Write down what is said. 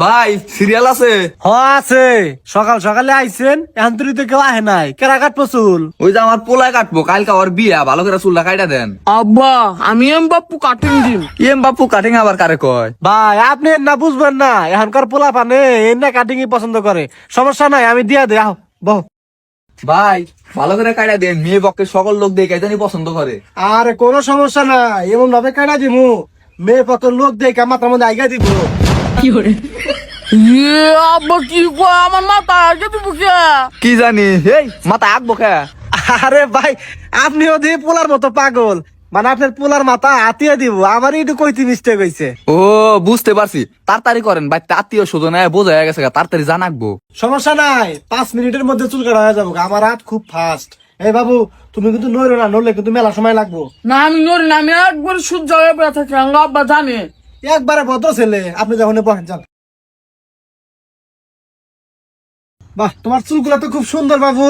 ভাই সিরিয়াল আছে? আছে। সকাল সকালে আইছেন, এখন তুই তো কেউ আহে নাই, কেরা কাটবো চুল? ওই যে আমার পোলায় কাটবো, কালকে ওর বিয়া, ভালো করে চুলটা কাইটা দেন। আব্বা আমি বাপু কাটিং দিন। এম বাপু কাটিং আবার কারে কয়? ভাই আপনি না বুঝবেন না, এখনকার পোলা পানে এনে কাটিং পছন্দ করে। সমস্যা নাই, আমি দিয়া দে, আহ বহ। ভাই ভালো করে কাইটা দেন, মেয়ে পক্ষে সকল লোক দেখে জানি পছন্দ করে। আরে কোনো সমস্যা নাই, এমন ভাবে কাটা দিমু মেয়ে পক্ষের লোক দেখে মাথার মধ্যে আইগা দিব। আব্বা কি কয়, আমার মাথা আগে দিব কে? কি জানি এই মাথা আঁকবো খা। আরে ভাই আপনিও দিয়ে পোলার মতো পাগল, মানে আপনার পোলার মাথা হাতিয়ে দিব, আমার একটু কইতে মিস্টেক হয়েছে। ও বুঝতে পারছি, তাড়াতাড়ি করেন, বাড়িতে আত্মীয় স্বজন বোঝা হয়ে গেছে, তাড়াতাড়ি জানাকবো। সমস্যা নাই, 5 মিনিটের মধ্যে চুল কাটা হয়ে যাবো, আমার হাত খুব ফাস্ট। এই বাবু তুমি কিন্তু নইরো না, নড়লে কিন্তু মেলা সময় লাগবো। না আমি নড়ি না, আমি একবার সূর্য হয়ে পড়ে থাকি, আব্বা জানে। একবারে ভদ্র ছেলে, আপনি যখন বসেন যান। বাহ, তোমার চুলগুলো তো খুব সুন্দর বাবু।